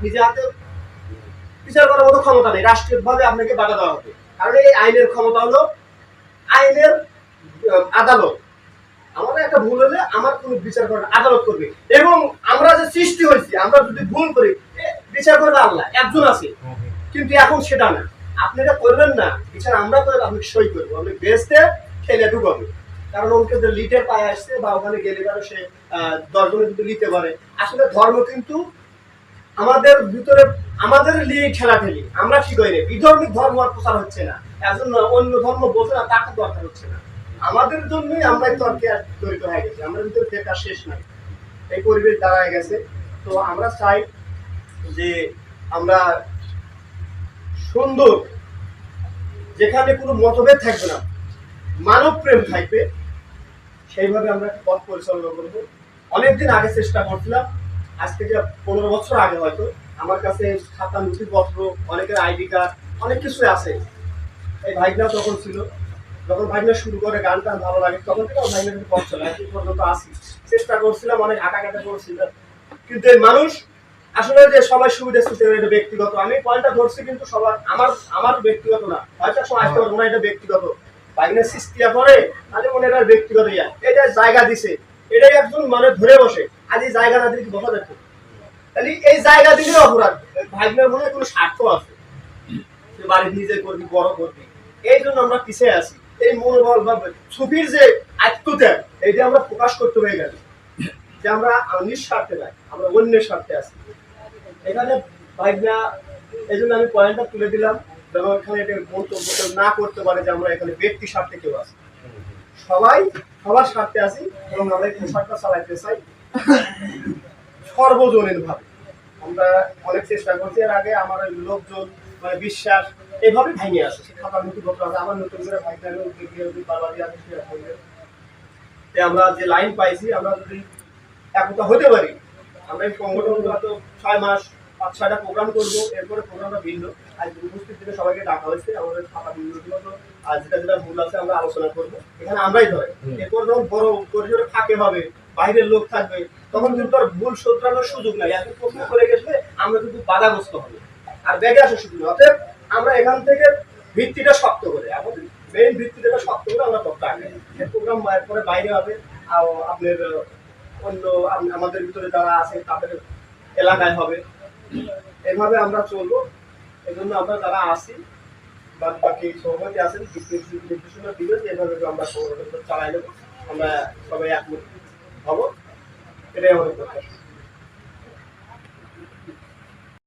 নিজে হাতে বিচার করার মতো ক্ষমতা নেই, রাষ্ট্রীয়ভাবে আপনাকে বাধা দেওয়া হবে। কারণ এই আইনের ক্ষমতা হলো আইনের আদালত। আমাদের একটা ভুল হলে আমার কোনো বিচার করার আদালত করবে, এবং আমরা যে সৃষ্টি হয়েছি আমরা যদি ভুল করি বিচার করবে আল্লাহ একজন আছে, কিন্তু এখন সেটা না। আপনি এটা করবেন না, বিচার আমরা করে আপনি সই করবো, আপনি বেসতে খেলে ঢুকাবে। কারণ ওকে যে লিটের পায়ে আসছে বা ওখানে গেলে পারে সে 10 জনের যদি লিতে পারে। আসলে ধর্ম কিন্তু আমাদের ভিতরে আমাদের নিয়ে ঠেলাঠেলি, আমরা কি করি বিধর্মিক ধর্ম আর প্রচার হচ্ছে না, একজন অন্য ধর্ম বোঝে না তাকে দরকার হচ্ছে না, আমাদের জন্যই আমরা তর্কে জড়িত হয়ে গেছি, আমাদের ভিতরে ফের শেষ নাই, এই পরিবেশ দাঁড়ায় গেছে। তো আমরা চাই যে আমরা সুন্দর, যেখানে কোনো মতভেদ থাকবে না, মানব প্রেম থাকবে, সেইভাবে আমরা পথ পরিচালনা করবো। অনেকদিন আগে চেষ্টা করছিলাম, আজ থেকে 15 বছর আগে হয়তো আমার কাছে খাতা নথিপত্র, অনেকের আইডি কার্ড, অনেক কিছু আছে। এই ভাইগনা তখন ছিল, যখন ভাইগনা শুরু করে গান টান ভালো লাগে তখন থেকে ভাইগনা কিন্তু পথ চলে এখন পর্যন্ত আসি, চেষ্টা করছিলাম, অনেক হাঁটাঘাটা করছিলাম, কিন্তু এই মানুষ আসলে যে সবাই সুবিধা সুযোগ এটা ব্যক্তিগত, আমি পয়েন্টটা ধরছি কিন্তু সবার আমার ব্যক্তিগত না, হয়তো সময় আসতে পারবো না, এটা ব্যক্তিগত। বাইকের সৃষ্টিয়া করে তাহলে মনে হয় ব্যক্তিগত ইয়া, এটা জায়গা দিছে, এটাই একজন মানে ধরে বসে, আজ এই জায়গা না দিলে বসা যাচ্ছে, তাহলে এই জায়গা দিলে অপরাধ। ভাইগনার মনে হয় কোনো স্বার্থ আছে, বাড়ি নিজে করবি, বড় করবি, এই জন্য আমরা পিছিয়ে আছি। এই মনোবল বা ছবির যে আত্মত্যাগ, এইটা আমরা প্রকাশ করতে হয়ে গেল যে আমরা নিঃস্বার্থে নাই, আমরা অন্যের স্বার্থে আছি। এখানে ভাইগনা এই জন্য আমি পয়েন্টটা তুলে দিলাম, যেন এখানে এটা মন্তব্য না করতে পারে যে আমরা এখানে ব্যক্তি স্বার্থে কেউ আছি, সবাই সবার স্বার্থে আছি, এবং আমরা এই পোশাকটা চালাইতে চাই সর্বজনীন ভাবে। আমরা অনেক চেষ্টা করছি, এর আগে আমার লোকজন মানে বিশ্বাস এভাবে ভেঙে আসে, সে খাতার নথিপত্র আছে, আমার নতুন করে আমরা যে লাইন পাইছি, আমরা যদি একতা হতে পারি, আমরা এই সংগঠন হয়তো 6 মাস 5-6টা প্রোগ্রাম করবো, এরপরে প্রোগ্রামটা ভিন্ন। আজ উপস্থিত থেকে সবাইকে ডাকা হয়েছে, আমাদের খাতা নথিপত্র আর যেটা যেটা ভুল আছে আমরা আলোচনা করবো, এখানে আমরাই ধরে। এরপর যখন বড় পরিসরে থাকে হবে, বাইরের লোক থাকবে, তখন কিন্তু আর ভুল শোধরানোর সুযোগ নাই, এখন প্রশ্ন করে গেলে আমরা কিন্তু বাধাগ্রস্ত হবে, আর ব্যাগে আসার সুযোগ নেই। অতএব আমরা এখান থেকে ভিত্তিটা শক্ত করে, আমাদের মেইন ভিত্তিটা শক্ত করে আমরা করতে আগে প্রোগ্রাম পরে বাইরে হবে, আপনার অন্য আমাদের ভিতরে যারা আছে তাদের এলাকায় হবে, এভাবে আমরা চলবো। এই জন্য আমরা যারা আছি বা বাকি সভাপতি আছেন নির্দেশনা দিবেন, এভাবে আমরা সংগঠন চালাই নেবো, আমরা সবাই একমত হবো, এটাই আমাদের কথা।